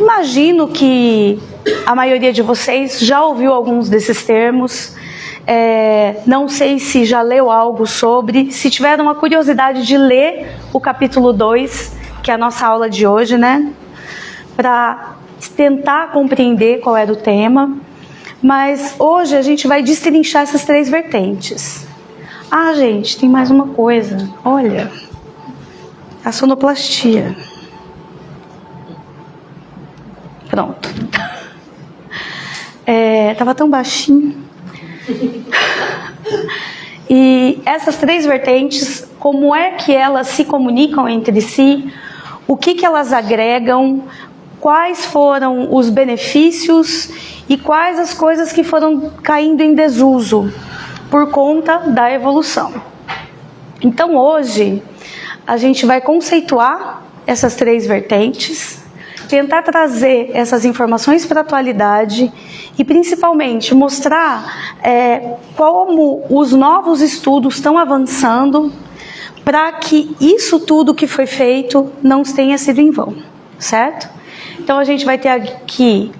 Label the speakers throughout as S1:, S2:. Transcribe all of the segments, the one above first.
S1: Imagino que a maioria de vocês já ouviu alguns desses termos. Não sei se já leu algo sobre. Se tiver uma curiosidade de ler o capítulo 2, que é a nossa aula de hoje, né? Para tentar compreender qual é o tema. Mas hoje a gente vai destrinchar essas 3 vertentes. Ah, gente, tem mais uma coisa. Olha, a sonoplastia. Pronto. Tava tão baixinho. E essas 3 vertentes, como é que elas se comunicam entre si? O que elas agregam? Quais foram os benefícios e quais as coisas que foram caindo em desuso por conta da evolução? Então hoje a gente vai conceituar essas 3 vertentes, tentar trazer essas informações para a atualidade e principalmente mostrar como os novos estudos estão avançando para que isso tudo que foi feito não tenha sido em vão, certo? Então a gente vai ter aqui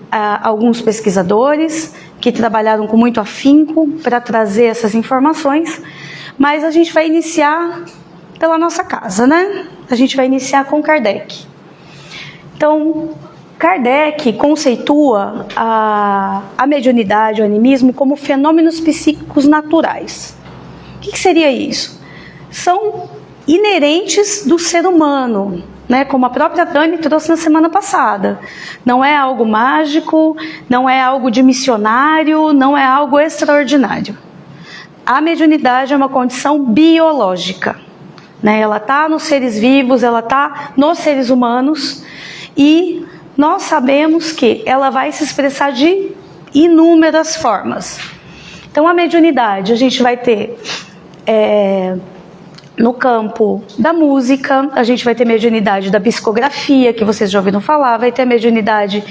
S1: alguns pesquisadores que trabalharam com muito afinco para trazer essas informações, mas a gente vai iniciar pela nossa casa, né? A gente vai iniciar com Kardec. Então, Kardec conceitua a mediunidade, o animismo, como fenômenos psíquicos naturais. O que seria isso? São inerentes do ser humano, né? Como a própria Dani trouxe na semana passada. Não é algo mágico, não é algo de missionário, não é algo extraordinário. A mediunidade é uma condição biológica, né? Ela está nos seres vivos, ela está nos seres humanos e nós sabemos que ela vai se expressar de inúmeras formas. Então a mediunidade a gente vai ter no campo da música, a gente vai ter mediunidade da psicografia, que vocês já ouviram falar, vai ter mediunidade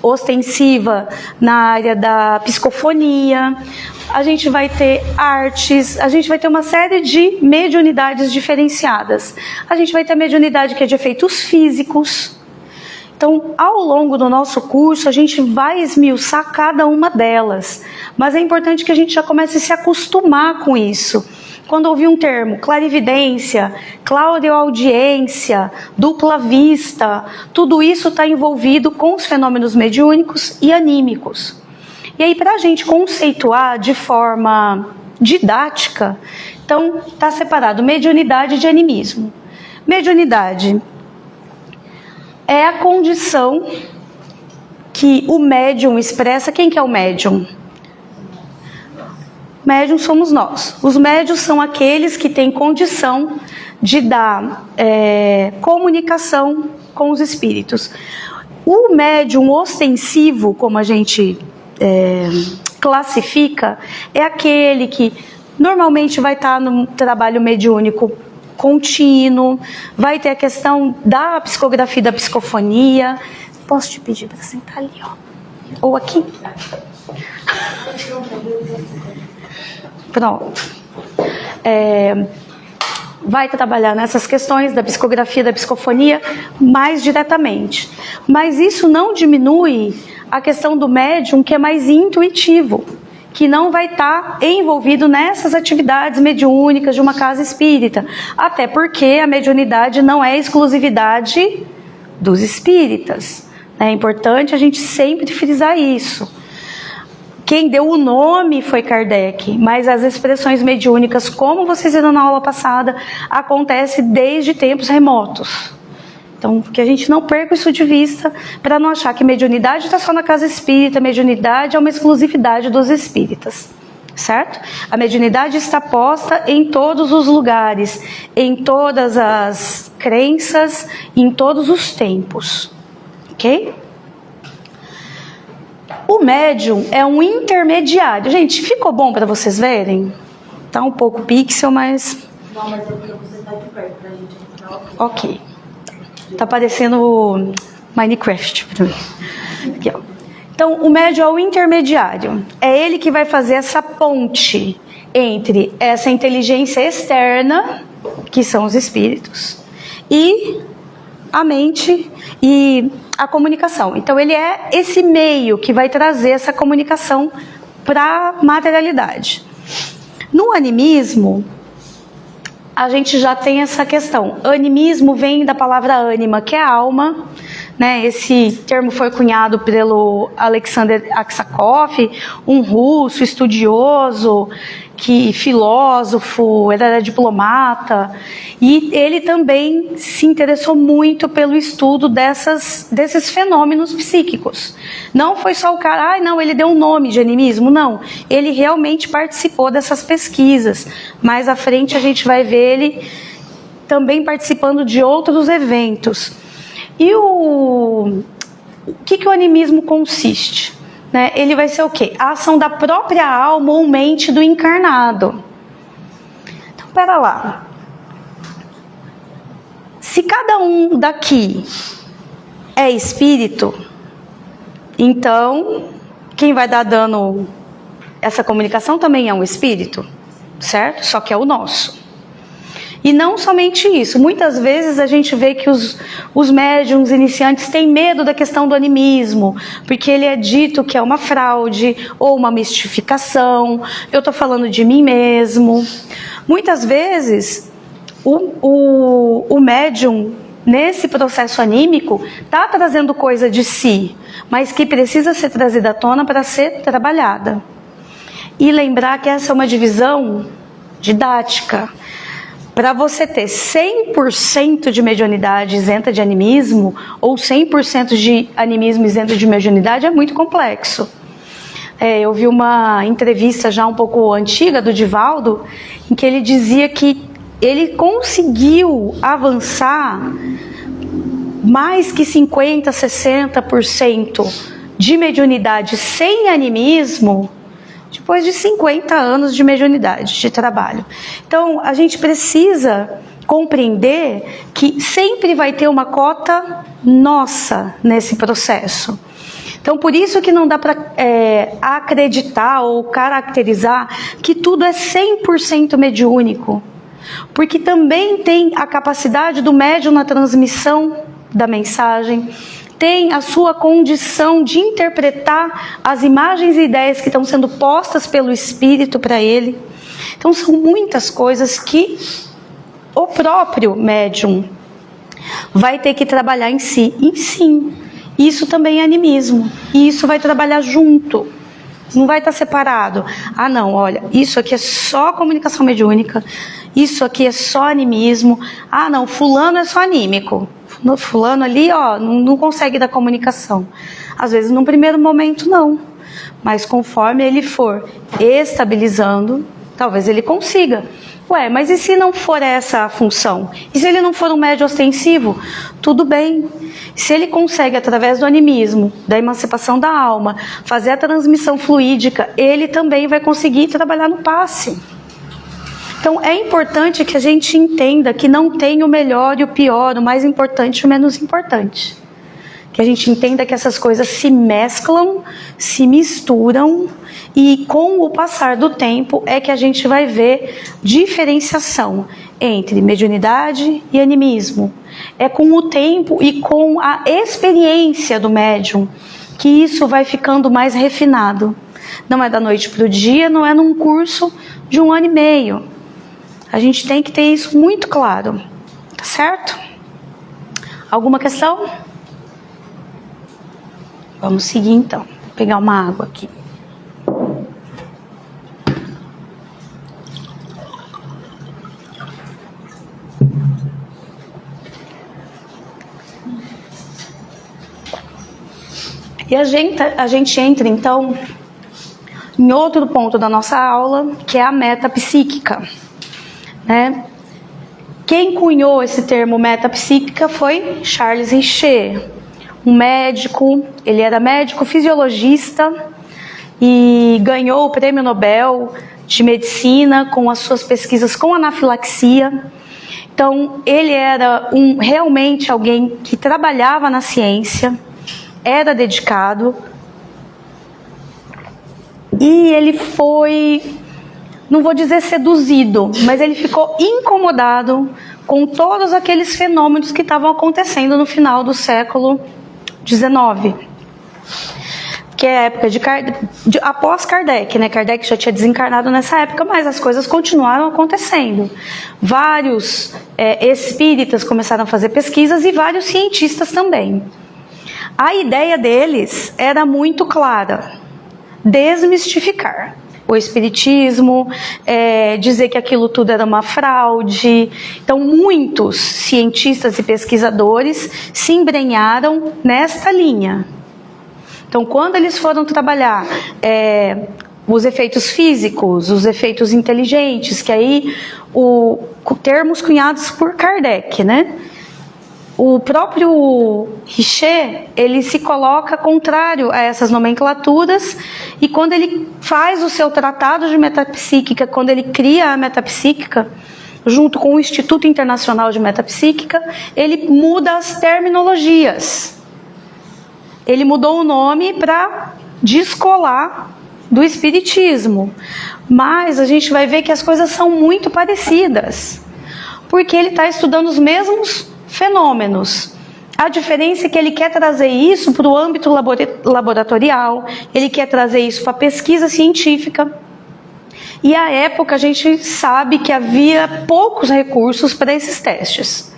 S1: ostensiva na área da psicofonia, a gente vai ter artes, a gente vai ter uma série de mediunidades diferenciadas. A gente vai ter a mediunidade que é de efeitos físicos. Então, ao longo do nosso curso, a gente vai esmiuçar cada uma delas. Mas é importante que a gente já comece a se acostumar com isso. Quando ouvir um termo, clarividência, clareaudiência, dupla vista, tudo isso está envolvido com os fenômenos mediúnicos e anímicos. E aí, para a gente conceituar de forma didática, então está separado mediunidade de animismo. Mediunidade é a condição que o médium expressa. Quem que é o médium? Médium somos nós. Os médiuns são aqueles que têm condição de dar comunicação com os espíritos. O médium ostensivo, como a gente classifica, é aquele que normalmente vai estar no trabalho mediúnico contínuo, vai ter a questão da psicografia, da psicofonia. Posso te pedir para sentar ali, ó? Ou aqui? Pronto. Vai trabalhar nessas questões da psicografia, da psicofonia mais diretamente. Mas isso não diminui a questão do médium, que é mais intuitivo, que não vai estar envolvido nessas atividades mediúnicas de uma casa espírita. Até porque a mediunidade não é exclusividade dos espíritas. É importante a gente sempre frisar isso. Quem deu o nome foi Kardec, mas as expressões mediúnicas, como vocês viram na aula passada, acontecem desde tempos remotos. Então, que a gente não perca isso de vista, para não achar que mediunidade está só na casa espírita, mediunidade é uma exclusividade dos espíritas, certo? A mediunidade está posta em todos os lugares, em todas as crenças, em todos os tempos, ok? O médium é um intermediário. Gente, ficou bom para vocês verem? Tá um pouco pixel, mas...
S2: Não, mas é porque você tá aqui perto pra gente.
S1: Ok. Tá parecendo Minecraft para mim. Aqui, ó. Então, o médium é o intermediário. É ele que vai fazer essa ponte entre essa inteligência externa, que são os espíritos, e a mente e a comunicação. Então, ele é esse meio que vai trazer essa comunicação para a materialidade. No animismo, a gente já tem essa questão. Animismo vem da palavra ânima, que é alma, né? Esse termo foi cunhado pelo Alexander Aksakov, um russo estudioso, filósofo, ele era diplomata, e ele também se interessou muito pelo estudo desses fenômenos psíquicos. Não foi só o cara, ele deu um nome de animismo, não. Ele realmente participou dessas pesquisas. Mais à frente a gente vai ver ele também participando de outros eventos. E o que o animismo consiste? Né? Ele vai ser o quê? A ação da própria alma ou mente do encarnado. Então, pera lá. Se cada um daqui é espírito, então quem vai dar dano essa comunicação também é um espírito, certo? Só que é o nosso. E não somente isso, muitas vezes a gente vê que os médiums iniciantes têm medo da questão do animismo, porque ele é dito que é uma fraude ou uma mistificação, eu estou falando de mim mesmo. Muitas vezes o médium, nesse processo anímico, está trazendo coisa de si, mas que precisa ser trazida à tona para ser trabalhada. E lembrar que essa é uma divisão didática. Para você ter 100% de mediunidade isenta de animismo, ou 100% de animismo isento de mediunidade, é muito complexo. Eu vi uma entrevista já um pouco antiga do Divaldo, em que ele dizia que ele conseguiu avançar mais que 50%, 60% de mediunidade sem animismo, depois de 50 anos de mediunidade, de trabalho. Então, a gente precisa compreender que sempre vai ter uma cota nossa nesse processo. Então, por isso que não dá para acreditar ou caracterizar que tudo é 100% mediúnico. Porque também tem a capacidade do médium na transmissão da mensagem, tem a sua condição de interpretar as imagens e ideias que estão sendo postas pelo Espírito para ele. Então são muitas coisas que o próprio médium vai ter que trabalhar em si. E sim, isso também é animismo. E isso vai trabalhar junto. Não vai estar separado. Não, olha, isso aqui é só comunicação mediúnica. Isso aqui é só animismo. Não, fulano é só anímico. Fulano ali, não consegue dar comunicação. Às vezes, num primeiro momento, não. Mas conforme ele for estabilizando, talvez ele consiga. Mas e se não for essa a função? E se ele não for um médium ostensivo? Tudo bem. Se ele consegue, através do animismo, da emancipação da alma, fazer a transmissão fluídica, ele também vai conseguir trabalhar no passe. Então, é importante que a gente entenda que não tem o melhor e o pior, o mais importante e o menos importante. Que a gente entenda que essas coisas se mesclam, se misturam, e com o passar do tempo é que a gente vai ver diferenciação entre mediunidade e animismo. É com o tempo e com a experiência do médium que isso vai ficando mais refinado. Não é da noite para o dia, não é num curso de 1 ano e meio. A gente tem que ter isso muito claro, tá certo? Alguma questão? Vamos seguir então. Vou pegar uma água aqui. E a gente entra então em outro ponto da nossa aula, que é a metapsíquica. Né? Quem cunhou esse termo metapsíquica foi Charles Richer, um médico. Ele era médico fisiologista e ganhou o Prêmio Nobel de Medicina com as suas pesquisas com anafilaxia. Então, ele era realmente alguém que trabalhava na ciência, era dedicado, e ele foi, não vou dizer seduzido, mas ele ficou incomodado com todos aqueles fenômenos que estavam acontecendo no final do século XIX, que é a época após Kardec, né? Kardec já tinha desencarnado nessa época, mas as coisas continuaram acontecendo. Vários espíritas começaram a fazer pesquisas e vários cientistas também. A ideia deles era muito clara: desmistificar o espiritismo, dizer que aquilo tudo era uma fraude. Então, muitos cientistas e pesquisadores se embrenharam nesta linha. Então, quando eles foram trabalhar os efeitos físicos, os efeitos inteligentes, que aí, termos cunhados por Kardec, né? O próprio Richer, ele se coloca contrário a essas nomenclaturas, e quando ele faz o seu tratado de metapsíquica, quando ele cria a metapsíquica, junto com o Instituto Internacional de Metapsíquica, ele muda as terminologias. Ele mudou o nome para descolar do espiritismo, mas a gente vai ver que as coisas são muito parecidas, porque ele está estudando os mesmos fenômenos. A diferença é que ele quer trazer isso para o âmbito laboratorial, ele quer trazer isso para a pesquisa científica. E à época a gente sabe que havia poucos recursos para esses testes.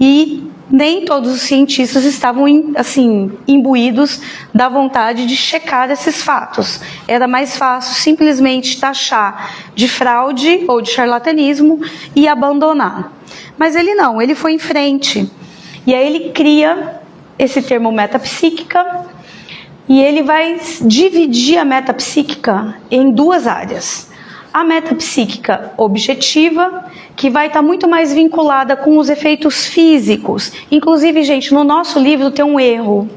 S1: E nem todos os cientistas estavam assim, imbuídos da vontade de checar esses fatos. Era mais fácil simplesmente taxar de fraude ou de charlatanismo e abandonar. Mas ele não, ele foi em frente. E aí ele cria esse termo metapsíquica, e ele vai dividir a metapsíquica em duas áreas. A metapsíquica objetiva, que vai estar muito mais vinculada com os efeitos físicos. Inclusive, gente, no nosso livro tem um erro,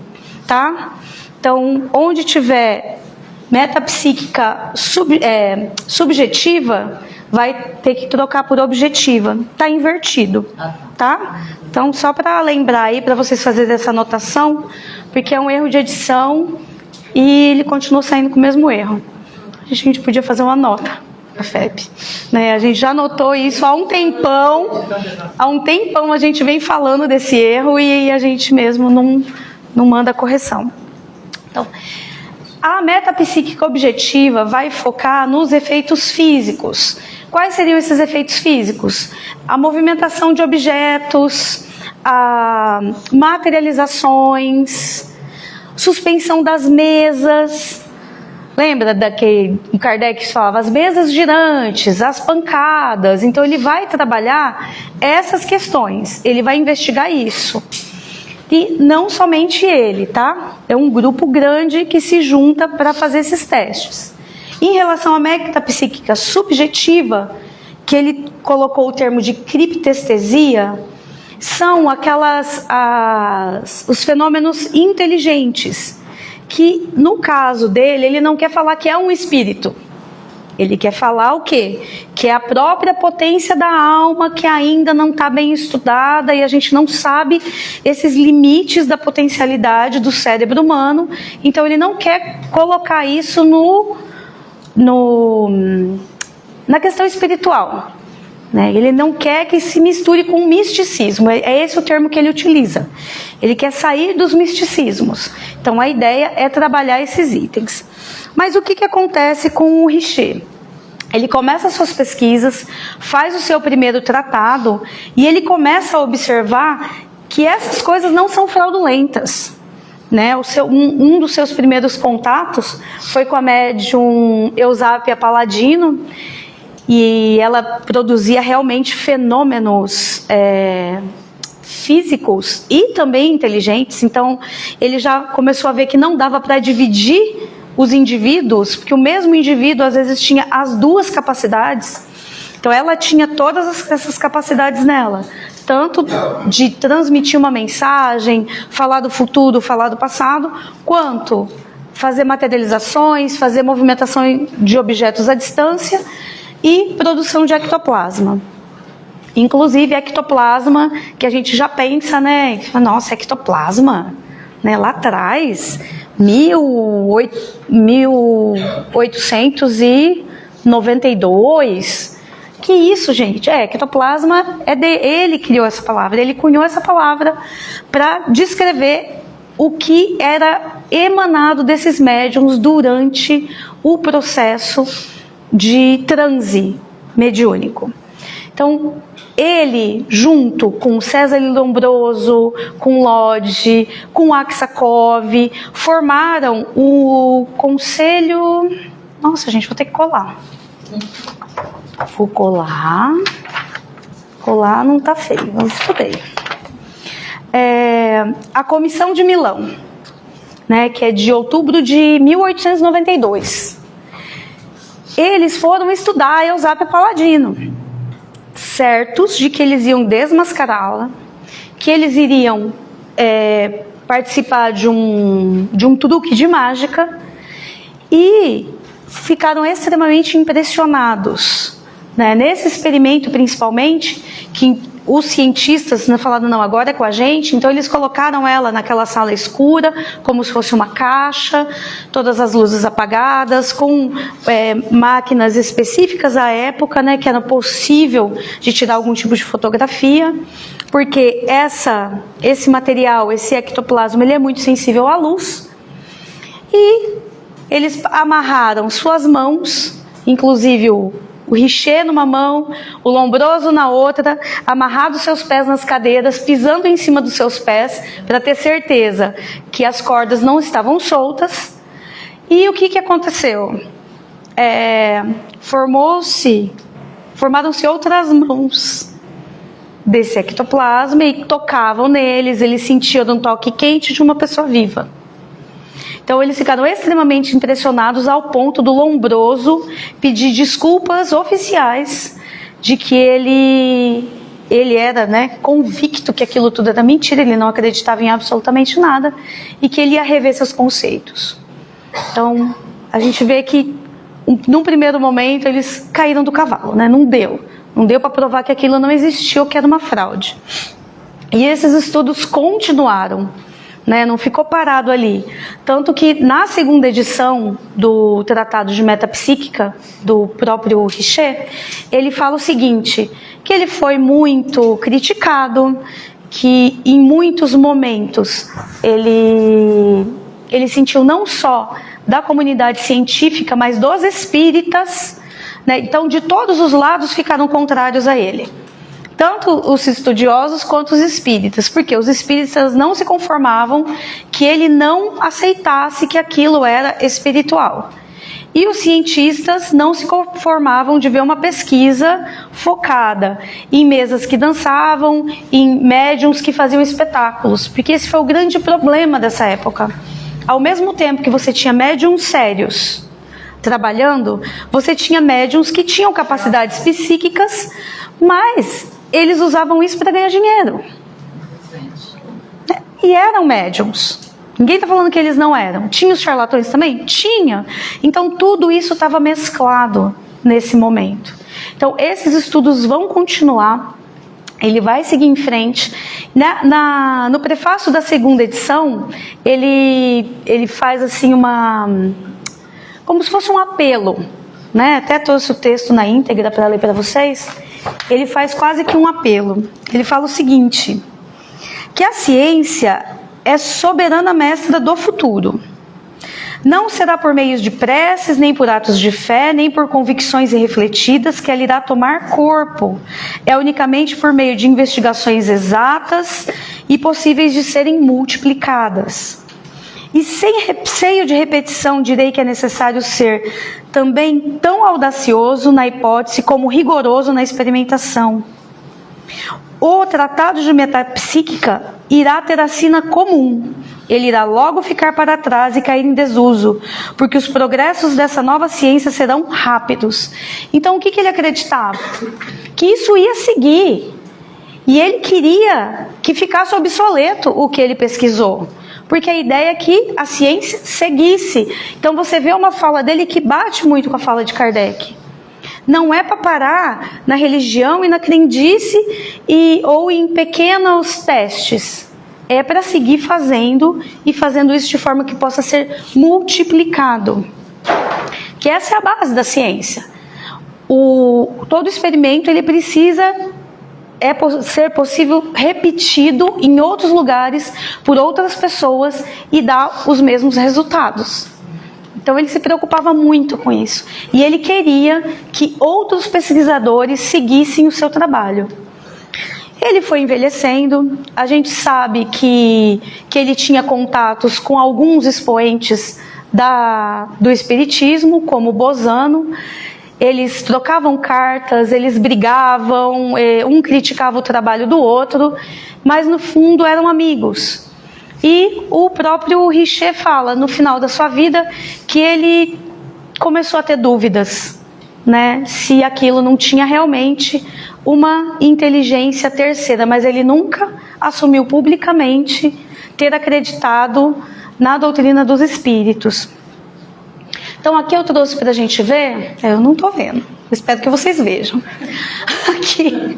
S1: tá? Então, onde tiver metapsíquica subjetiva, vai ter que trocar por objetiva. Está invertido, tá? Então, só para lembrar aí, para vocês fazerem essa anotação, porque é um erro de edição e ele continua saindo com o mesmo erro. A gente podia fazer uma nota para a FEB, né? A gente já notou isso há um tempão. Há um tempão a gente vem falando desse erro e a gente mesmo não manda correção. Então, a metapsíquica objetiva vai focar nos efeitos físicos. Quais seriam esses efeitos físicos? A movimentação de objetos, a materializações, suspensão das mesas. Lembra daquele o Kardec falava, as mesas girantes, as pancadas. Então ele vai trabalhar essas questões, ele vai investigar isso. E não somente ele, tá? É um grupo grande que se junta para fazer esses testes. Em relação à metapsíquica subjetiva, que ele colocou o termo de criptestesia, são os fenômenos inteligentes, que no caso dele, ele não quer falar que é um espírito. Ele quer falar o quê? Que é a própria potência da alma, que ainda não está bem estudada, e a gente não sabe esses limites da potencialidade do cérebro humano. Então ele não quer colocar isso na questão espiritual, né? Ele não quer que se misture com o misticismo, é esse o termo que ele utiliza. Ele quer sair dos misticismos. Então a ideia é trabalhar esses itens. Mas o que acontece com o Richer? Ele começa as suas pesquisas, faz o seu primeiro tratado, e ele começa a observar que essas coisas não são fraudulentas. Né? Um dos seus primeiros contatos foi com a médium Eusápia Paladino, e ela produzia realmente fenômenos físicos e também inteligentes. Então ele já começou a ver que não dava para dividir os indivíduos, porque o mesmo indivíduo às vezes tinha as duas capacidades. Então ela tinha todas essas capacidades nela, tanto de transmitir uma mensagem, falar do futuro, falar do passado, quanto fazer materializações, fazer movimentação de objetos à distância e produção de ectoplasma. Inclusive ectoplasma, que a gente já pensa, né? Nossa, ectoplasma, né? Lá atrás, 1892, Que isso, gente? Ectoplasma ele criou essa palavra, ele cunhou essa palavra para descrever o que era emanado desses médiums durante o processo de transe mediúnico. Então, ele, junto com César Lombroso, com Lodge, com Aksakov, formaram o Conselho... Nossa, gente, vou ter que colar. Vou colar. Colar não tá feio, vamos estudar. A Comissão de Milão, né, que é de outubro de 1892. Eles foram estudar Eusébio Palladino, certos de que eles iam desmascará-la, que eles iriam participar de um truque de mágica, e ficaram extremamente impressionados, né? Nesse experimento, principalmente, que os cientistas falaram, não, agora é com a gente, então eles colocaram ela naquela sala escura, como se fosse uma caixa, todas as luzes apagadas, com máquinas específicas à época, né, que era possível de tirar algum tipo de fotografia, porque esse material, esse ectoplasma, ele é muito sensível à luz, e eles amarraram suas mãos, inclusive o Richer numa mão, o Lombroso na outra, amarrado seus pés nas cadeiras, pisando em cima dos seus pés, para ter certeza que as cordas não estavam soltas. E o que aconteceu? Formaram-se outras mãos desse ectoplasma e tocavam neles, eles sentiam um toque quente de uma pessoa viva. Então eles ficaram extremamente impressionados ao ponto do Lombroso pedir desculpas oficiais de que ele era, né, convicto que aquilo tudo era mentira, ele não acreditava em absolutamente nada e que ele ia rever seus conceitos. Então a gente vê que num primeiro momento eles caíram do cavalo, né? Não deu para provar que aquilo não existia ou que era uma fraude. E esses estudos continuaram, né, não ficou parado ali. Tanto que na segunda edição do Tratado de Metapsíquica, do próprio Richer, ele fala o seguinte, que ele foi muito criticado, que em muitos momentos ele sentiu não só da comunidade científica, mas dos espíritas, né, então de todos os lados ficaram contrários a ele. Tanto os estudiosos quanto os espíritas, porque os espíritas não se conformavam que ele não aceitasse que aquilo era espiritual. E os cientistas não se conformavam de ver uma pesquisa focada em mesas que dançavam, em médiums que faziam espetáculos, porque esse foi o grande problema dessa época. Ao mesmo tempo que você tinha médiums sérios trabalhando, você tinha médiums que tinham capacidades psíquicas, mas eles usavam isso para ganhar dinheiro. E eram médiums. Ninguém está falando que eles não eram. Tinha os charlatões também? Tinha. Então tudo isso estava mesclado nesse momento. Então esses estudos vão continuar. Ele vai seguir em frente. No prefácio da segunda edição, ele faz assim como se fosse um apelo, né? Até trouxe o texto na íntegra para ler para vocês. Ele faz quase que um apelo. Ele fala o seguinte, que a ciência é soberana mestra do futuro. Não será por meios de preces, nem por atos de fé, nem por convicções irrefletidas que ela irá tomar corpo. É unicamente por meio de investigações exatas e possíveis de serem multiplicadas. E sem receio de repetição, direi que é necessário ser também tão audacioso na hipótese como rigoroso na experimentação. O tratado de metapsíquica irá ter a sina comum. Ele irá logo ficar para trás e cair em desuso, porque os progressos dessa nova ciência serão rápidos. Então, o que ele acreditava? Que isso ia seguir. E ele queria que ficasse obsoleto o que ele pesquisou. Porque a ideia é que a ciência seguisse. Então você vê uma fala dele que bate muito com a fala de Kardec. Não é para parar na religião e na crendice ou em pequenos testes. É para seguir fazendo e fazendo isso de forma que possa ser multiplicado. Que essa é a base da ciência. todo experimento ele precisa ser possível repetido em outros lugares por outras pessoas e dar os mesmos resultados. Então ele se preocupava muito com isso e ele queria que outros pesquisadores seguissem o seu trabalho. Ele foi envelhecendo, a gente sabe que ele tinha contatos com alguns expoentes do espiritismo, como Bosano. Eles trocavam cartas, eles brigavam, um criticava o trabalho do outro, mas no fundo eram amigos. E o próprio Richer fala, no final da sua vida, que ele começou a ter dúvidas, né, se aquilo não tinha realmente uma inteligência terceira, mas ele nunca assumiu publicamente ter acreditado na doutrina dos espíritos. Então aqui eu trouxe para a gente ver, eu não estou vendo, espero que vocês vejam. Aqui,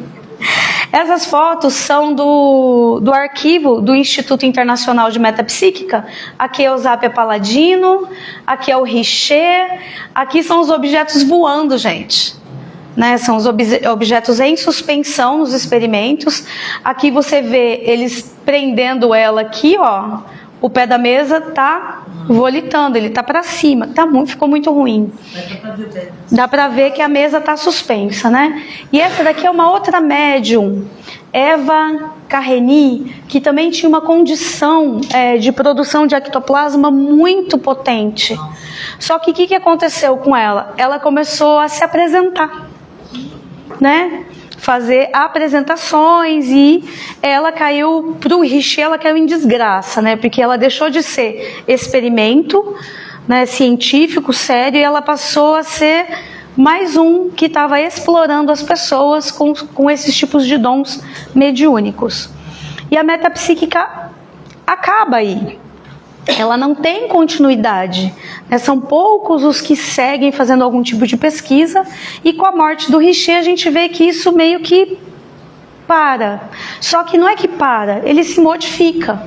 S1: essas fotos são do arquivo do Instituto Internacional de Metapsíquica. Aqui é o Zapia Paladino, aqui é o Richer, aqui são os objetos voando, gente. Né, são os objetos em suspensão nos experimentos. Aqui você vê eles prendendo ela aqui, ó. O pé da mesa tá volitando, ele tá para cima, ficou muito ruim. Dá para ver que a mesa tá suspensa, né? E essa daqui é uma outra médium, Eva Carreni, que também tinha uma condição de produção de ectoplasma muito potente. Só que o que aconteceu com ela? Ela começou a se apresentar, né? Fazer apresentações e ela caiu para o Richer, ela caiu em desgraça, né? Porque ela deixou de ser experimento, né, científico, sério, e ela passou a ser mais um que estava explorando as pessoas com esses tipos de dons mediúnicos. E a metapsíquica acaba aí. Ela não tem continuidade, né? São poucos os que seguem fazendo algum tipo de pesquisa, e com a morte do Richer a gente vê que isso meio que para. Só que não é que para, ele se modifica,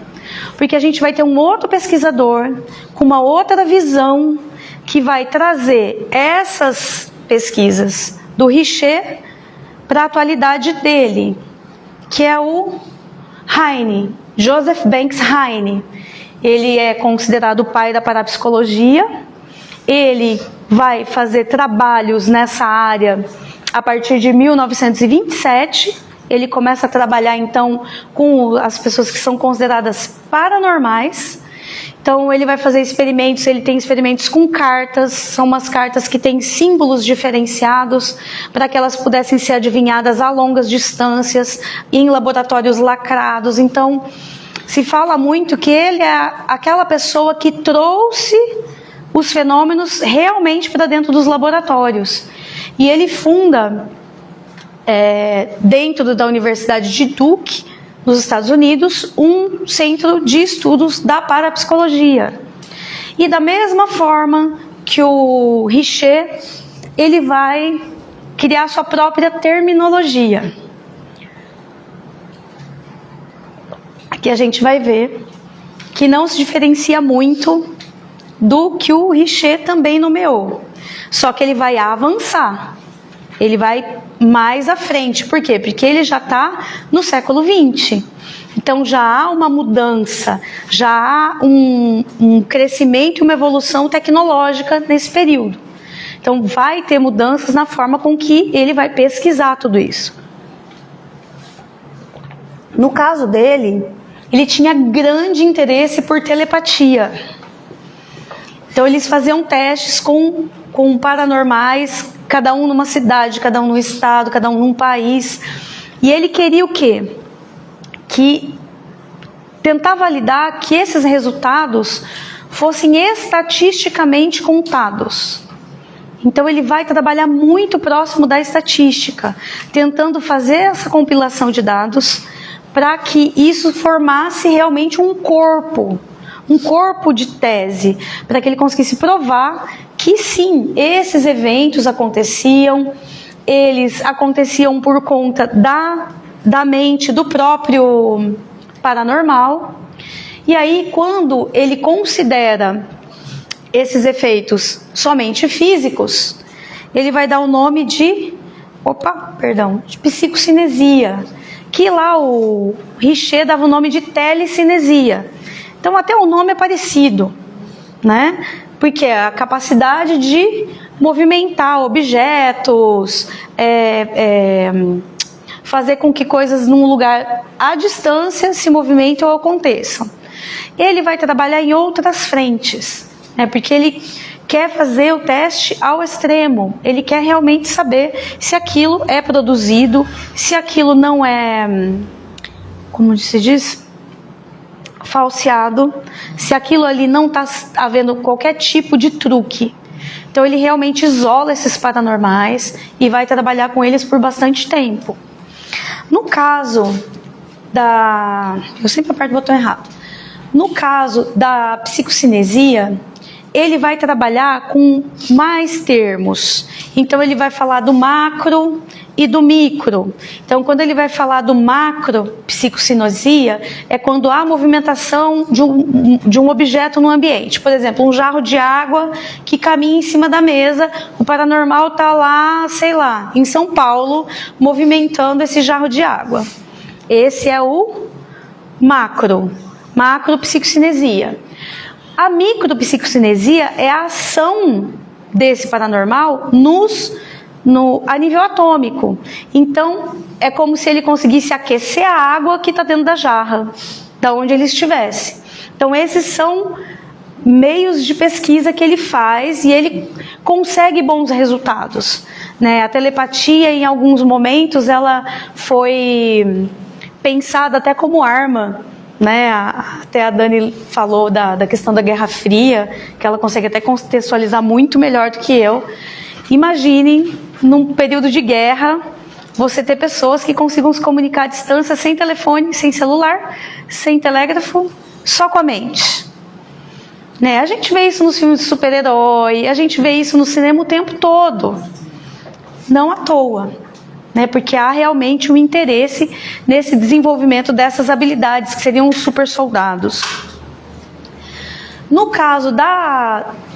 S1: porque a gente vai ter um outro pesquisador com uma outra visão que vai trazer essas pesquisas do Richer para a atualidade dele, que é o Heine, Joseph Banks Heine. Ele é considerado o pai da parapsicologia. Ele vai fazer trabalhos nessa área a partir de 1927. Ele começa a trabalhar, então, com as pessoas que são consideradas paranormais. Então, ele vai fazer experimentos, ele tem experimentos com cartas, são umas cartas que têm símbolos diferenciados para que elas pudessem ser adivinhadas a longas distâncias, em laboratórios lacrados. Então, se fala muito que ele é aquela pessoa que trouxe os fenômenos realmente para dentro dos laboratórios. E ele funda, dentro da Universidade de Duke, nos Estados Unidos, um centro de estudos da parapsicologia. E da mesma forma que o Richer, ele vai criar sua própria terminologia. Aqui a gente vai ver que não se diferencia muito do que o Richer também nomeou. Só que ele vai avançar. Ele vai mais à frente. Por quê? Porque ele já está no século XX. Então já há uma mudança, já há um crescimento e uma evolução tecnológica nesse período. Então vai ter mudanças na forma com que ele vai pesquisar tudo isso. No caso dele, ele tinha grande interesse por telepatia. Então eles faziam testes com paranormais, cada um numa cidade, cada um num estado, cada um num país. E ele queria o quê? Que tentar validar que esses resultados fossem estatisticamente contados. Então ele vai trabalhar muito próximo da estatística, tentando fazer essa compilação de dados para que isso formasse realmente um corpo de tese, para que ele conseguisse provar que sim, esses eventos aconteciam, eles aconteciam por conta da mente do próprio paranormal. E aí, quando ele considera esses efeitos somente físicos, ele vai dar o nome de psicocinesia, que lá o Richer dava o nome de telecinesia. Então até o nome é parecido, né? Porque é a capacidade de movimentar objetos, fazer com que coisas num lugar à distância se movimentem ou aconteçam. Ele vai trabalhar em outras frentes, né? Porque ele quer fazer o teste ao extremo, ele quer realmente saber se aquilo é produzido, se aquilo não é, como se diz, falseado, se aquilo ali não está havendo qualquer tipo de truque. Então ele realmente isola esses paranormais e vai trabalhar com eles por bastante tempo. No caso eu sempre aperto o botão errado. No caso da psicocinesia, ele vai trabalhar com mais termos. Então ele vai falar do macro e do micro. Então quando ele vai falar do macro psicocinesia, é quando há movimentação de um objeto no ambiente. Por exemplo, um jarro de água que caminha em cima da mesa, o paranormal está lá, sei lá, em São Paulo, movimentando esse jarro de água. Esse é o macro psicocinesia. A micropsicocinesia é a ação desse paranormal a nível atômico. Então, é como se ele conseguisse aquecer a água que está dentro da jarra, da onde ele estivesse. Então, esses são meios de pesquisa que ele faz e ele consegue bons resultados, né? A telepatia, em alguns momentos, ela foi pensada até como arma, né? Até a Dani falou da questão da Guerra Fria, que ela consegue até contextualizar muito melhor do que eu. Imaginem, num período de guerra, você ter pessoas que consigam se comunicar à distância sem telefone, sem celular, sem telégrafo, só com a mente. Né? A gente vê isso nos filmes de super-herói, a gente vê isso no cinema o tempo todo. Não à toa. Né, porque há realmente um interesse nesse desenvolvimento dessas habilidades, que seriam os super soldados. No caso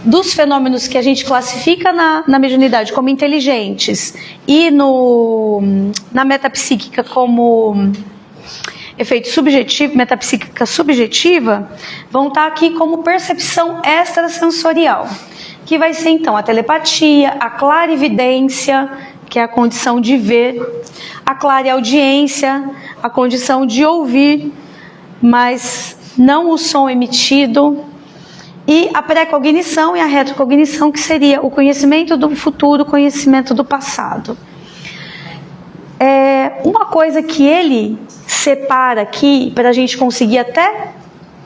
S1: dos fenômenos que a gente classifica na mediunidade como inteligentes e na metapsíquica como efeito subjetivo, metapsíquica subjetiva, vão estar aqui como percepção extrasensorial, que vai ser então a telepatia, a clarividência, que é a condição de ver, a clareaudiência, a condição de ouvir, mas não o som emitido, e a pré-cognição e a retrocognição, que seria o conhecimento do futuro, o conhecimento do passado. Uma coisa que ele separa aqui, para a gente conseguir até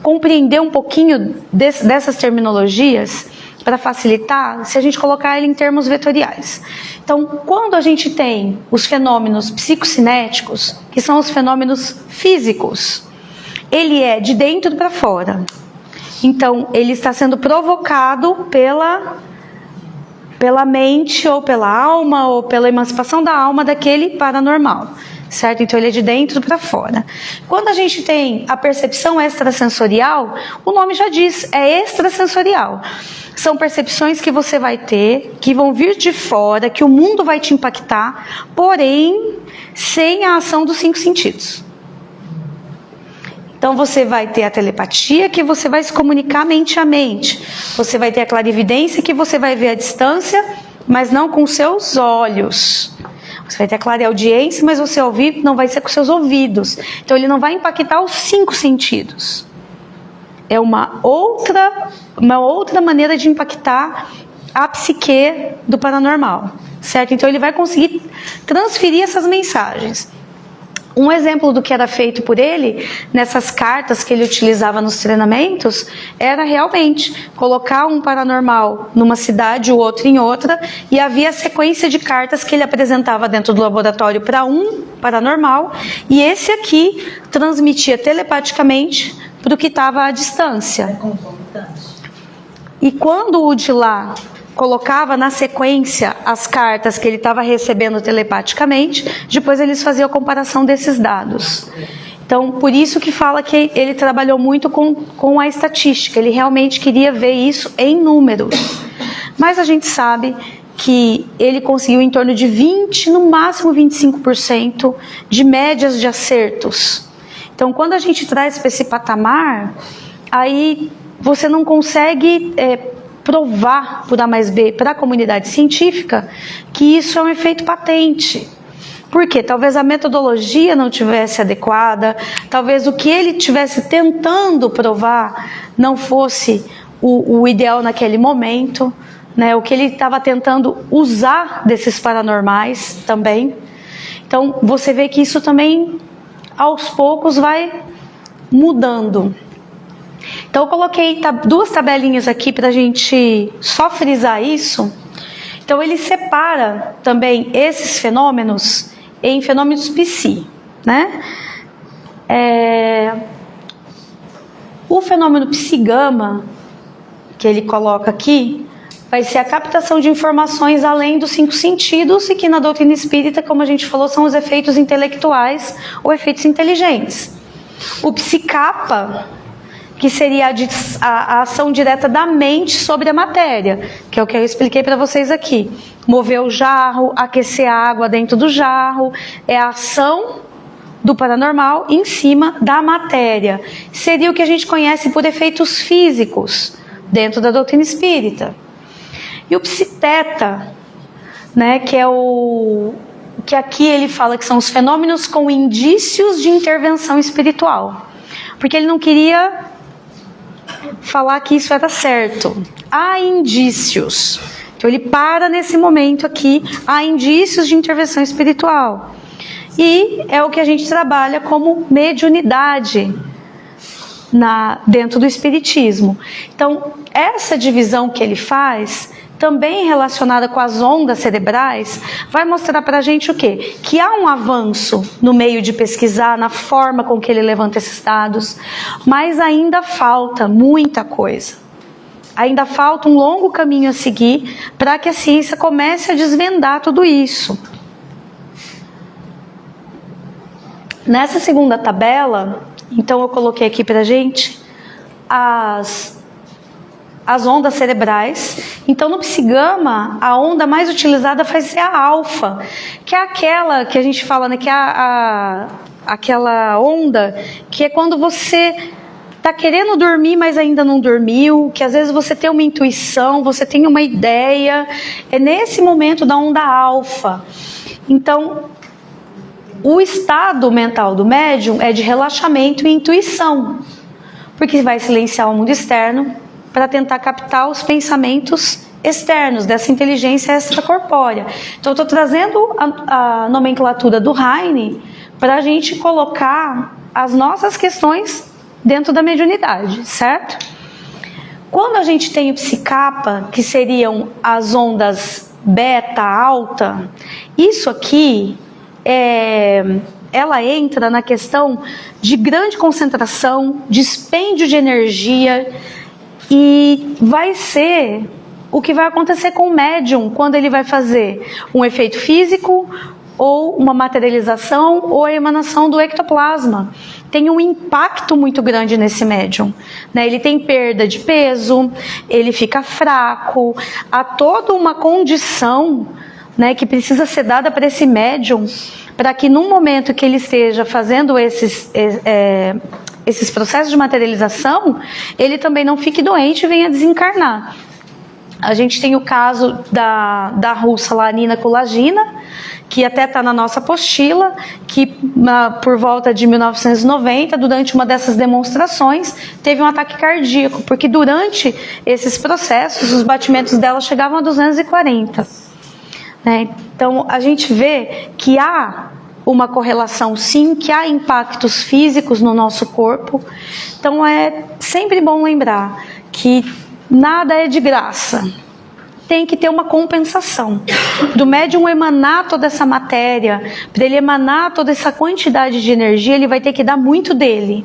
S1: compreender um pouquinho dessas terminologias, para facilitar, se a gente colocar ele em termos vetoriais. Então, quando a gente tem os fenômenos psicocinéticos, que são os fenômenos físicos, ele é de dentro para fora. Então, ele está sendo provocado pela mente, ou pela alma, ou pela emancipação da alma daquele paranormal. Certo? Então ele é de dentro para fora. Quando a gente tem a percepção extrasensorial, o nome já diz, é extrasensorial. São percepções que você vai ter, que vão vir de fora, que o mundo vai te impactar, porém, sem a ação dos 5 sentidos. Então você vai ter a telepatia, que você vai se comunicar mente a mente. Você vai ter a clarividência, que você vai ver a distância, mas não com seus olhos. Você vai ter a clareaudiência, mas você ouvir não vai ser com seus ouvidos. Então ele não vai impactar os 5 sentidos. É uma outra maneira de impactar a psique do paranormal, certo? Então ele vai conseguir transferir essas mensagens. Um exemplo do que era feito por ele, nessas cartas que ele utilizava nos treinamentos, era realmente colocar um paranormal numa cidade, o outro em outra, e havia a sequência de cartas que ele apresentava dentro do laboratório para um paranormal, e esse aqui transmitia telepaticamente para o que estava à distância. E quando o de lá colocava na sequência as cartas que ele estava recebendo telepaticamente, depois eles faziam a comparação desses dados. Então, por isso que fala que ele trabalhou muito com a estatística, ele realmente queria ver isso em números. Mas a gente sabe que ele conseguiu em torno de 20%, no máximo 25% de médias de acertos. Então, quando a gente traz para esse patamar, aí você não consegue provar por A mais B para a comunidade científica que isso é um efeito patente. Por quê? Talvez a metodologia não tivesse adequada, talvez o que ele estivesse tentando provar não fosse o ideal naquele momento, né? O que ele estava tentando usar desses paranormais também. Então, você vê que isso também, aos poucos, vai mudando. Então, eu coloquei duas tabelinhas aqui para a gente só frisar isso. Então, ele separa também esses fenômenos em fenômenos psi, né? O fenômeno psi-gama, que ele coloca aqui, vai ser a captação de informações além dos 5 sentidos, e que na doutrina espírita, como a gente falou, são os efeitos intelectuais ou efeitos inteligentes. O psicapa, que seria a ação direta da mente sobre a matéria, que é o que eu expliquei para vocês aqui. Mover o jarro, aquecer a água dentro do jarro, é a ação do paranormal em cima da matéria. Seria o que a gente conhece por efeitos físicos, dentro da doutrina espírita. E o psiteta, né, que é o que aqui ele fala que são os fenômenos com indícios de intervenção espiritual. Porque ele não queria falar que isso era certo. Há indícios. Então ele para nesse momento aqui, há indícios de intervenção espiritual. E é o que a gente trabalha como mediunidade dentro do espiritismo. Então, essa divisão que ele faz, também relacionada com as ondas cerebrais, vai mostrar para a gente o quê? Que há um avanço no meio de pesquisar, na forma com que ele levanta esses dados, mas ainda falta muita coisa. Ainda falta um longo caminho a seguir para que a ciência comece a desvendar tudo isso. Nessa segunda tabela, então eu coloquei aqui para a gente as ondas cerebrais. Então no psi-gama, a onda mais utilizada vai ser a alfa, que é aquela que a gente fala, né, que é aquela onda que é quando você está querendo dormir, mas ainda não dormiu, que às vezes você tem uma intuição, você tem uma ideia, é nesse momento da onda alfa. Então, o estado mental do médium é de relaxamento e intuição, porque vai silenciar o mundo externo para tentar captar os pensamentos externos dessa inteligência extracorpórea. Então, eu estou trazendo a nomenclatura do Heine para a gente colocar as nossas questões dentro da mediunidade, certo? Quando a gente tem o psicapa, que seriam as ondas beta, alta, isso aqui ela entra na questão de grande concentração, dispêndio de energia, e vai ser o que vai acontecer com o médium quando ele vai fazer um efeito físico, ou uma materialização, ou a emanação do ectoplasma. Tem um impacto muito grande nesse médium, né? Ele tem perda de peso, ele fica fraco, há toda uma condição, né, que precisa ser dada para esse médium, para que no momento que ele esteja fazendo esses processos de materialização, ele também não fique doente e venha desencarnar. A gente tem o caso da russa lá, Nina Kulagina, que até está na nossa apostila, que por volta de 1990, durante uma dessas demonstrações, teve um ataque cardíaco, porque durante esses processos, os batimentos dela chegavam a 240. Né? Então, a gente vê que há uma correlação, sim, que há impactos físicos no nosso corpo. Então, é sempre bom lembrar que nada é de graça. Tem que ter uma compensação. Do médium emanar toda essa matéria, para ele emanar toda essa quantidade de energia, ele vai ter que dar muito dele.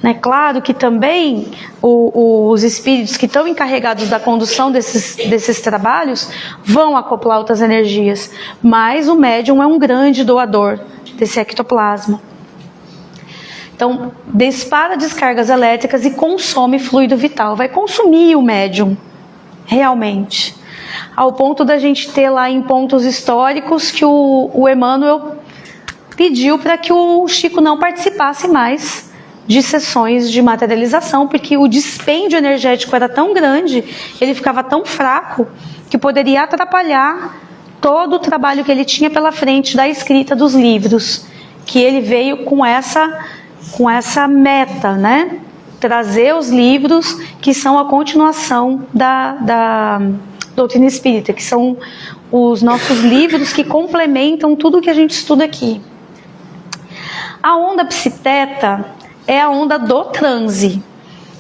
S1: É claro que também os espíritos que estão encarregados da condução desses trabalhos vão acoplar outras energias, mas o médium é um grande doador desse ectoplasma. Então, dispara descargas elétricas e consome fluido vital, vai consumir o médium, realmente. ao ponto da gente ter lá em pontos históricos que o Emmanuel pediu para que o Chico não participasse mais de sessões de materialização, porque o dispêndio energético era tão grande, ele ficava tão fraco, que poderia atrapalhar todo o trabalho que ele tinha pela frente da escrita dos livros, que ele veio com essa meta, né? Trazer os livros que são a continuação da doutrina espírita, que são os nossos livros que complementam tudo que a gente estuda aqui. A onda psiteta é a onda do transe,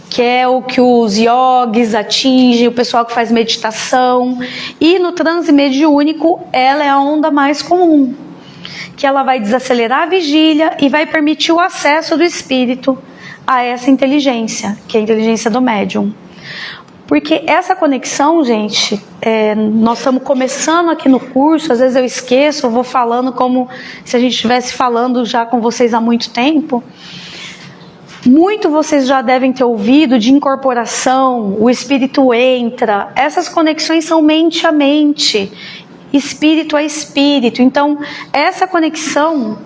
S1: que é o que os yogis atingem, o pessoal que faz meditação. E no transe mediúnico, ela é a onda mais comum, que ela vai desacelerar a vigília e vai permitir o acesso do espírito a essa inteligência, que é a inteligência do médium. Porque essa conexão, gente, nós estamos começando aqui no curso, às vezes eu esqueço, eu vou falando como se a gente estivesse falando já com vocês há muito tempo. Muito vocês já devem ter ouvido de incorporação, o espírito entra, essas conexões são mente a mente, espírito a espírito. Então, essa conexão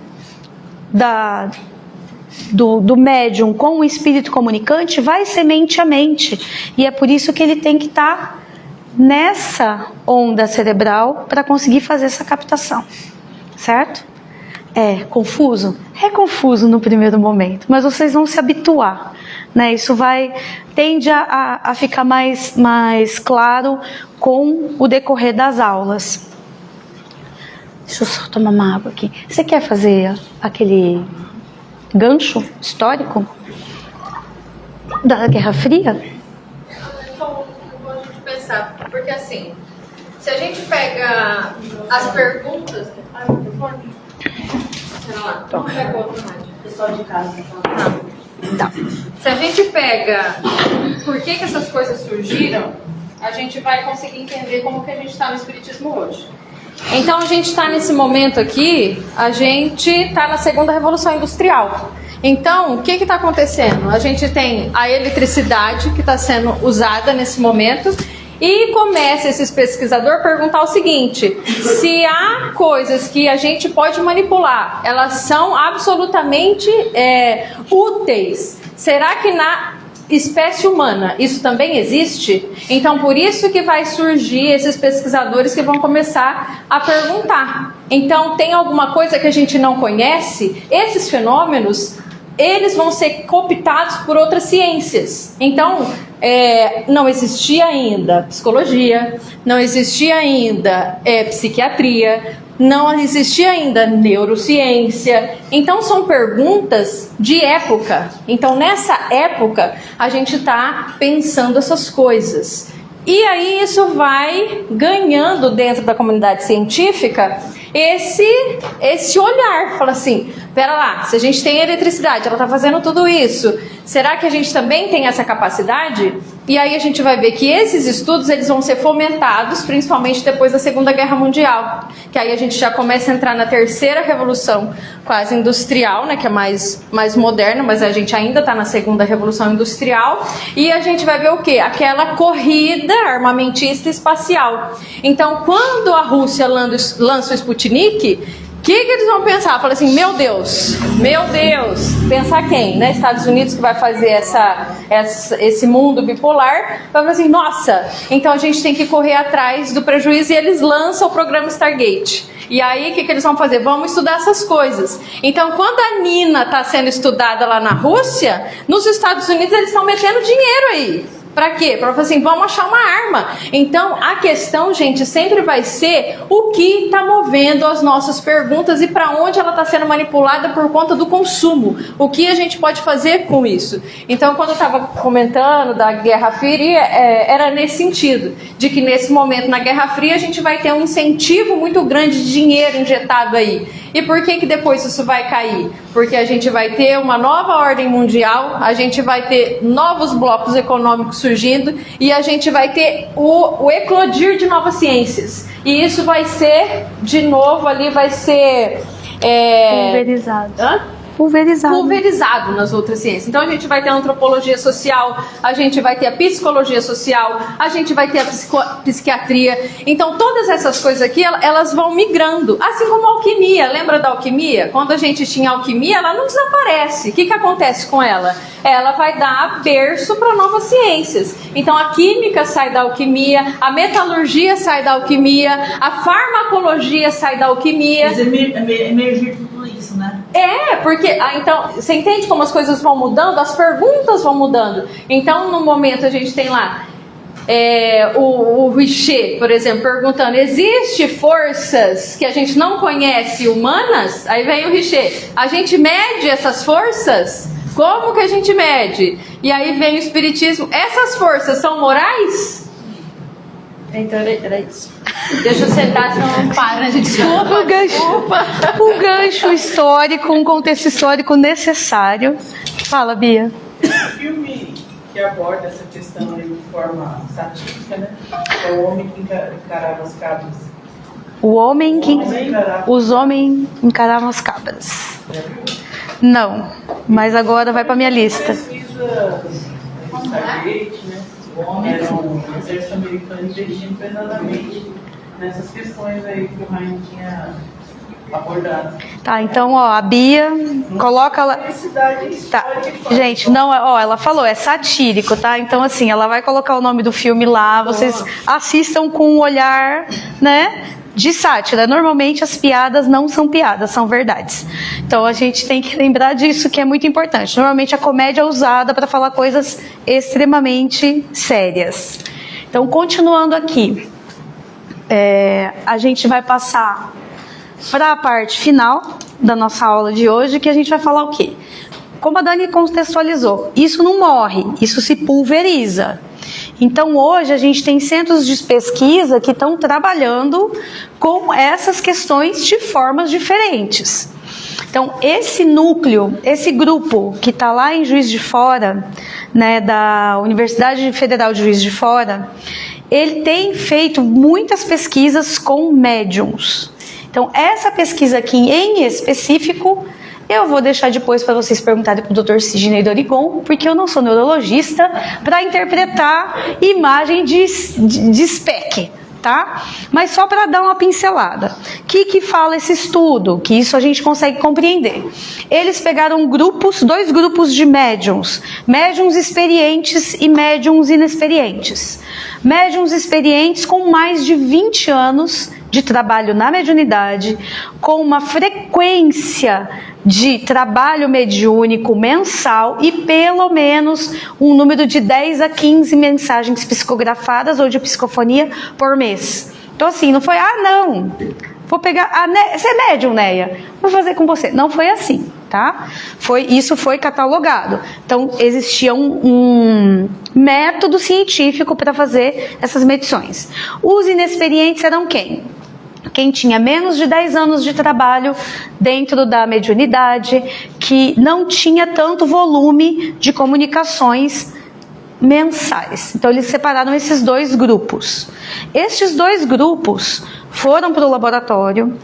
S1: do médium com o espírito comunicante vai ser mente a mente. E é por isso que ele tem que estar nessa onda cerebral para conseguir fazer essa captação. Certo? É confuso? É confuso no primeiro momento, mas vocês vão se habituar, né? Isso tende a ficar mais claro com o decorrer das aulas. Deixa eu só tomar uma água aqui. Você quer fazer aquele gancho histórico da Guerra Fria?
S3: Então, eu gosto de pensar, porque assim, se a gente pega as perguntas... Ai, meu telefone. Não pega outro mais.
S2: Pessoal de casa.
S3: Tá. Se a gente pega por que essas coisas surgiram, a gente vai conseguir entender como que a gente está no Espiritismo hoje. Então a gente está nesse momento aqui, a gente está na segunda Revolução Industrial. Então, o que está acontecendo? A gente tem a eletricidade que está sendo usada nesse momento. E começa esses pesquisadores a perguntar o seguinte: se há coisas que a gente pode manipular, elas são absolutamente úteis, será que na espécie humana isso também existe? Então por isso que vai surgir esses pesquisadores que vão começar a perguntar. Então tem alguma coisa que a gente não conhece? Esses fenômenos, eles vão ser cooptados por outras ciências. Então, não existia ainda psicologia, não existia ainda psiquiatria, não existia ainda neurociência. Então, são perguntas de época. Então, nessa época, a gente está pensando essas coisas. E aí isso vai ganhando dentro da comunidade científica esse olhar. Fala assim, pera lá, se a gente tem eletricidade, ela está fazendo tudo isso, será que a gente também tem essa capacidade? E aí a gente vai ver que esses estudos eles vão ser fomentados, principalmente depois da Segunda Guerra Mundial, que aí a gente já começa a entrar na terceira revolução quase industrial, né, que é mais moderna, mas a gente ainda está na segunda revolução industrial, e a gente vai ver o quê? Aquela corrida armamentista espacial. Então, quando a Rússia lança o Sputnik, o que eles vão pensar? Fala assim, meu Deus, pensar quem? Né? Estados Unidos que vai fazer esse mundo bipolar, vai falar assim, nossa, então a gente tem que correr atrás do prejuízo, e eles lançam o programa Stargate. E aí o que eles vão fazer? Vamos estudar essas coisas. Então quando a Nina está sendo estudada lá na Rússia, nos Estados Unidos eles estão metendo dinheiro aí. Para quê? Para falar assim, vamos achar uma arma. Então, a questão, gente, sempre vai ser o que está movendo as nossas perguntas e para onde ela está sendo manipulada por conta do consumo. O que a gente pode fazer com isso? Então, quando eu estava comentando da Guerra Fria, era nesse sentido, de que nesse momento, na Guerra Fria, a gente vai ter um incentivo muito grande de dinheiro injetado aí. E por que depois isso vai cair? Porque a gente vai ter uma nova ordem mundial, a gente vai ter novos blocos econômicos surgindo e a gente vai ter o eclodir de novas ciências. E isso vai ser, de novo ali, vai ser...
S1: Pulverizado.
S3: Hã? pulverizado nas outras ciências. Então a gente vai ter a antropologia social, a gente vai ter a psicologia social, a gente vai ter a psiquiatria. Então todas essas coisas aqui, elas vão migrando. Assim como a alquimia, lembra da alquimia? Quando a gente tinha alquimia, ela não desaparece. O que acontece com ela? Ela vai dar berço para novas ciências. Então a química sai da alquimia, a metalurgia sai da alquimia, a farmacologia sai da alquimia.
S2: Mas emergir tudo isso, né?
S3: Porque então, você entende como as coisas vão mudando? As perguntas vão mudando. Então, no momento a gente tem lá o Richer, por exemplo, perguntando: existe forças que a gente não conhece humanas? Aí vem o Richer: a gente mede essas forças? Como que a gente mede? E aí vem o Espiritismo: essas forças são morais? Então era isso. Deixa eu sentar, senão não para, gente. Desculpa.
S1: O gancho histórico, um contexto histórico necessário. Fala, Bia.
S4: O filme que aborda essa questão aí de forma satírica, né? É o homem que encarava as cabras.
S1: Os homens encaravam as cabras. Não, mas agora vai para minha lista.
S4: Pesquisa Stargate, né? Era um exército americano investindo pesadamente nessas questões aí que o Rain tinha abordado.
S1: Tá, então, ó, a Bia coloca lá. Tá, gente, não, ó, ela falou, é satírico, tá? Então, assim, ela vai colocar o nome do filme lá, vocês assistam com um olhar, né, de sátira. Normalmente as piadas não são piadas, são verdades. Então a gente tem que lembrar disso, que é muito importante. Normalmente a comédia é usada para falar coisas extremamente sérias. Então, continuando aqui, a gente vai passar para a parte final da nossa aula de hoje, que a gente vai falar o quê? Como a Dani contextualizou, isso não morre, isso se pulveriza. Então, hoje a gente tem centros de pesquisa que estão trabalhando com essas questões de formas diferentes. Então, esse núcleo, esse grupo que está lá em Juiz de Fora, né, da Universidade Federal de Juiz de Fora, ele tem feito muitas pesquisas com médiums. Então, essa pesquisa aqui em específico, eu vou deixar depois para vocês perguntarem para o Dr. Sidney Dorigon, porque eu não sou neurologista, para interpretar imagem de SPEC, tá? Mas só para dar uma pincelada. O que fala esse estudo? Que isso a gente consegue compreender. Eles pegaram dois grupos de médiums experientes e médiums inexperientes. Médiums experientes com mais de 20 anos de trabalho na mediunidade, com uma frequência de trabalho mediúnico mensal e pelo menos um número de 10 a 15 mensagens psicografadas ou de psicofonia por mês. Então, assim, não foi, não, vou pegar, você é médium, Neia, vou fazer com você. Não foi assim, tá? Isso foi catalogado. Então, existia um método científico para fazer essas medições. Os inexperientes eram quem? Quem tinha menos de 10 anos de trabalho dentro da mediunidade, que não tinha tanto volume de comunicações mensais. Então, eles separaram esses dois grupos. Estes dois grupos foram para o laboratório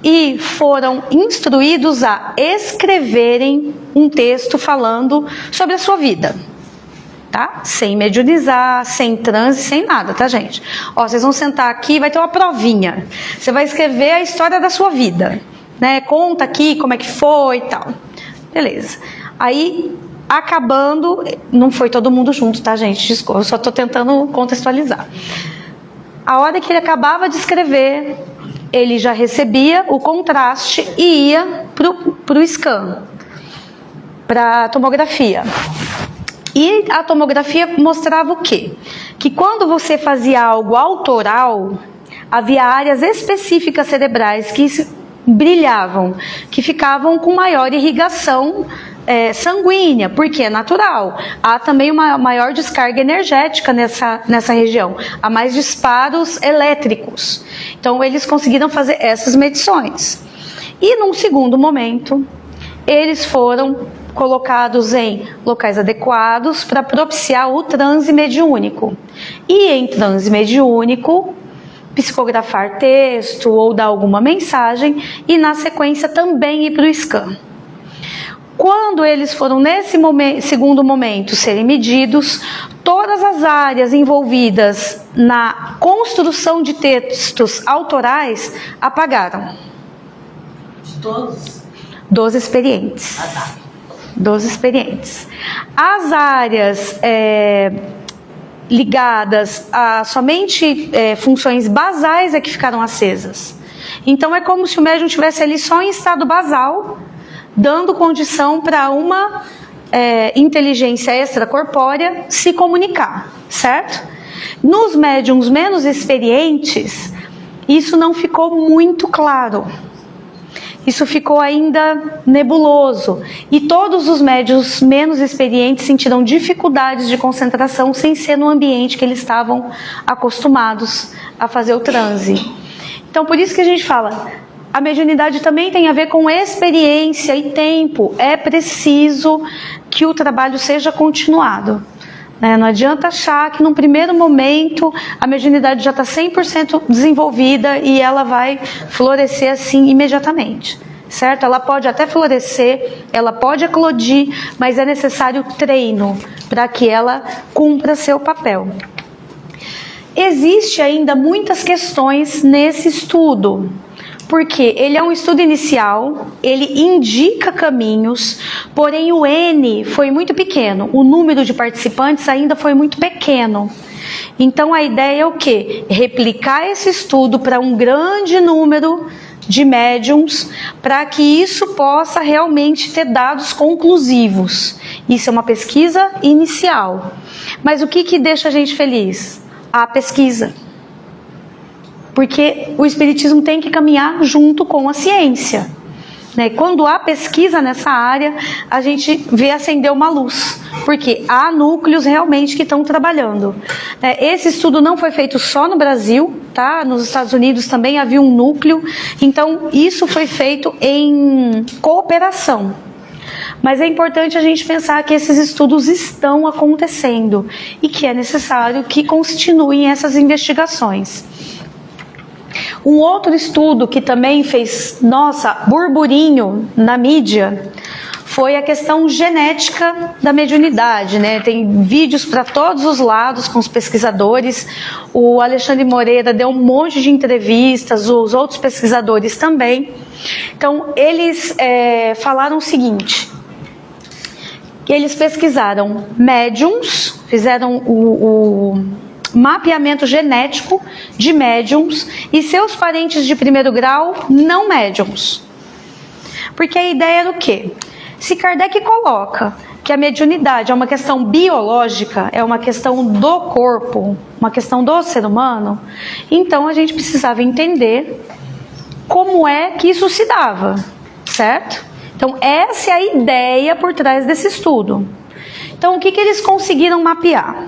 S1: e foram instruídos a escreverem um texto falando sobre a sua vida. Tá? Sem mediunizar, sem transe, sem nada, tá, gente? Ó, vocês vão sentar aqui, vai ter uma provinha. Você vai escrever a história da sua vida, né? Conta aqui como é que foi e tal. Beleza. Aí, acabando, não foi todo mundo junto, tá, gente? Desculpa, eu só tô tentando contextualizar. A hora que ele acabava de escrever, ele já recebia o contraste e ia pro scan, pra tomografia. E a tomografia mostrava o quê? Que quando você fazia algo autoral, havia áreas específicas cerebrais que brilhavam, que ficavam com maior irrigação sanguínea, porque é natural. Há também uma maior descarga energética nessa região. Há mais disparos elétricos. Então, eles conseguiram fazer essas medições. E, num segundo momento, eles foram colocados em locais adequados para propiciar o transe mediúnico. E em transe mediúnico, psicografar texto ou dar alguma mensagem e na sequência também ir para o scan. Quando eles foram, nesse segundo momento, serem medidos, todas as áreas envolvidas na construção de textos autorais apagaram.
S2: De todos?
S1: Dos experientes. Dos experientes. As áreas ligadas a somente funções basais é que ficaram acesas. Então é como se o médium estivesse ali só em estado basal, dando condição para uma inteligência extracorpórea se comunicar, certo? Nos médiums menos experientes, isso não ficou muito claro. Isso ficou ainda nebuloso. E todos os médiuns menos experientes sentiram dificuldades de concentração sem ser no ambiente que eles estavam acostumados a fazer o transe. Então, por isso que a gente fala, a mediunidade também tem a ver com experiência e tempo. É preciso que o trabalho seja continuado. Não adianta achar que num primeiro momento a mediunidade já está 100% desenvolvida e ela vai florescer assim imediatamente, certo? Ela pode até florescer, ela pode eclodir, mas é necessário treino para que ela cumpra seu papel. Existe ainda muitas questões nesse estudo, porque ele é um estudo inicial, ele indica caminhos, porém o N foi muito pequeno, o número de participantes ainda foi muito pequeno. Então a ideia é o quê? Replicar esse estudo para um grande número de médiums, para que isso possa realmente ter dados conclusivos. Isso é uma pesquisa inicial. Mas o que deixa a gente feliz? A pesquisa. Porque o espiritismo tem que caminhar junto com a ciência. Quando há pesquisa nessa área, a gente vê acender uma luz, porque há núcleos realmente que estão trabalhando. Esse estudo não foi feito só no Brasil, tá? Nos Estados Unidos também havia um núcleo, então isso foi feito em cooperação. Mas é importante a gente pensar que esses estudos estão acontecendo e que é necessário que continuem essas investigações. Um outro estudo que também fez, burburinho na mídia, foi a questão genética da mediunidade, Tem vídeos para todos os lados com os pesquisadores. O Alexandre Moreira deu um monte de entrevistas, os outros pesquisadores também. Então, eles falaram o seguinte, que eles pesquisaram médiums, fizeram o mapeamento genético de médiums e seus parentes de primeiro grau não médiums. Porque a ideia era o quê? Se Kardec coloca que a mediunidade é uma questão biológica, é uma questão do corpo, uma questão do ser humano, então a gente precisava entender como é que isso se dava, certo? Então essa é a ideia por trás desse estudo. Então o que eles conseguiram mapear?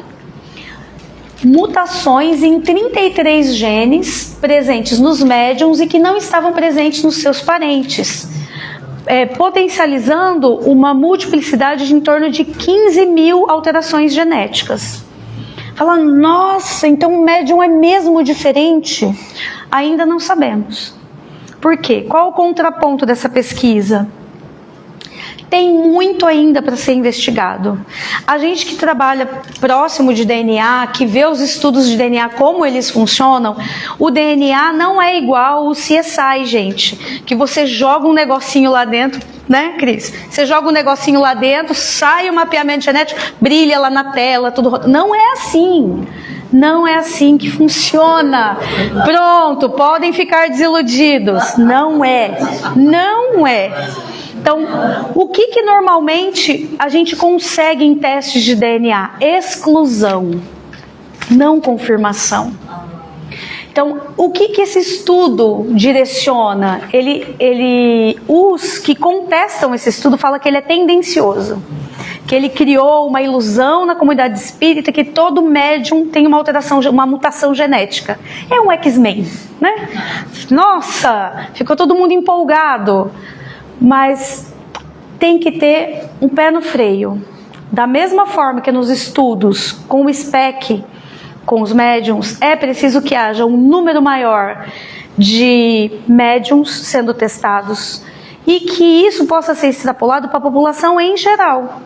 S1: Mutações em 33 genes presentes nos médiums e que não estavam presentes nos seus parentes, potencializando uma multiplicidade de em torno de 15 mil alterações genéticas. Falando, nossa, então o médium é mesmo diferente? Ainda não sabemos. Por quê? Qual o contraponto dessa pesquisa? Tem muito ainda para ser investigado. A gente que trabalha próximo de DNA, que vê os estudos de DNA, como eles funcionam, o DNA não é igual o CSI, gente. Que você joga um negocinho lá dentro, Cris? Você joga um negocinho lá dentro, sai o mapeamento genético, brilha lá na tela, tudo. Não é assim. Não é assim que funciona. Pronto, podem ficar desiludidos. Não é. Não é. Então, o que normalmente a gente consegue em testes de DNA? Exclusão, não confirmação. Então, o que esse estudo direciona? Os que contestam esse estudo falam que ele é tendencioso, que ele criou uma ilusão na comunidade espírita que todo médium tem uma alteração, uma mutação genética. É um X-Men, Nossa, ficou todo mundo empolgado. Mas tem que ter um pé no freio. Da mesma forma que nos estudos com o SPEC, com os médiums, é preciso que haja um número maior de médiums sendo testados e que isso possa ser extrapolado para a população em geral.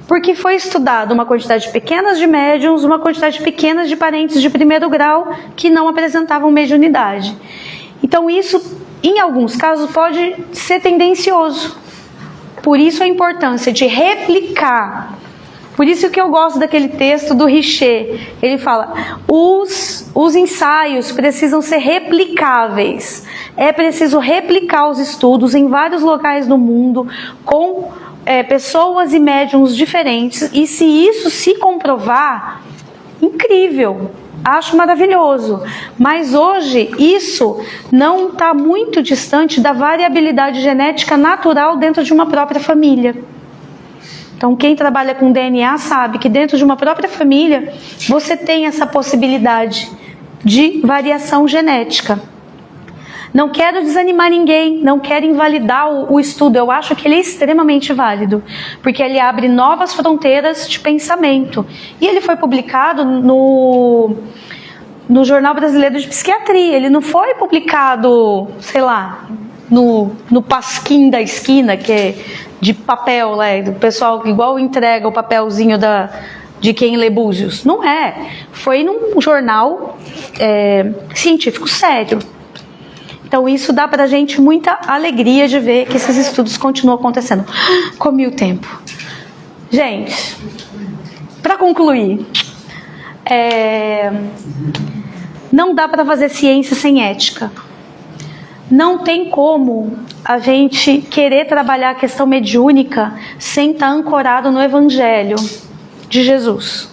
S1: Porque foi estudado uma quantidade pequena de médiums, uma quantidade pequena de parentes de primeiro grau que não apresentavam mediunidade. Então isso, em alguns casos, pode ser tendencioso. Por isso a importância de replicar. Por isso que eu gosto daquele texto do Richer. Ele fala, os ensaios precisam ser replicáveis. É preciso replicar os estudos em vários locais do mundo, com pessoas e médiums diferentes. E se isso se comprovar, incrível. Acho maravilhoso, mas hoje isso não está muito distante da variabilidade genética natural dentro de uma própria família. Então quem trabalha com DNA sabe que dentro de uma própria família você tem essa possibilidade de variação genética. Não quero desanimar ninguém, não quero invalidar o estudo, eu acho que ele é extremamente válido, porque ele abre novas fronteiras de pensamento. E ele foi publicado no Jornal Brasileiro de Psiquiatria, ele não foi publicado, sei lá, no Pasquim da esquina, que é de papel, né, do pessoal que igual entrega o papelzinho de quem lê Búzios. Não é, foi num jornal científico sério. Então isso dá pra gente muita alegria de ver que esses estudos continuam acontecendo. Comi o tempo. Gente, para concluir, não dá para fazer ciência sem ética. Não tem como a gente querer trabalhar a questão mediúnica sem estar ancorado no Evangelho de Jesus.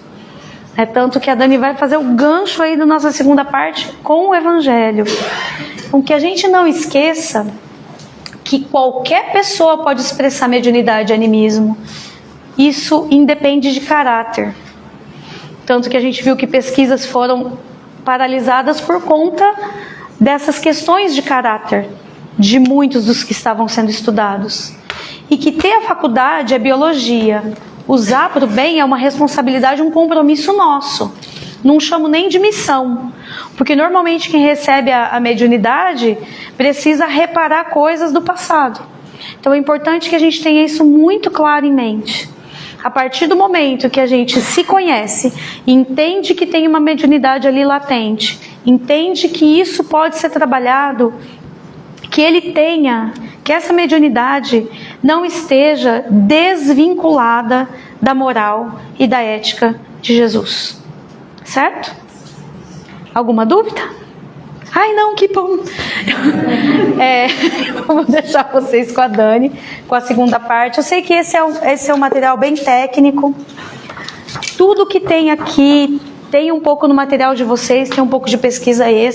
S1: É tanto que a Dani vai fazer o gancho aí da nossa segunda parte com o Evangelho. Com que a gente não esqueça que qualquer pessoa pode expressar mediunidade e animismo. Isso independe de caráter. Tanto que a gente viu que pesquisas foram paralisadas por conta dessas questões de caráter de muitos dos que estavam sendo estudados. E que ter a faculdade é biologia. Usar para o bem é uma responsabilidade, um compromisso nosso. Não chamo nem de missão. Porque normalmente quem recebe a mediunidade precisa reparar coisas do passado. Então é importante que a gente tenha isso muito claro em mente. A partir do momento que a gente se conhece e entende que tem uma mediunidade ali latente, entende que isso pode ser trabalhado, que essa mediunidade não esteja desvinculada da moral e da ética de Jesus. Certo? Alguma dúvida? Ai não, que bom! Vou deixar vocês com a Dani, com a segunda parte. Eu sei que esse é um material bem técnico. Tudo que tem aqui, tem um pouco no material de vocês, tem um pouco de pesquisa extra.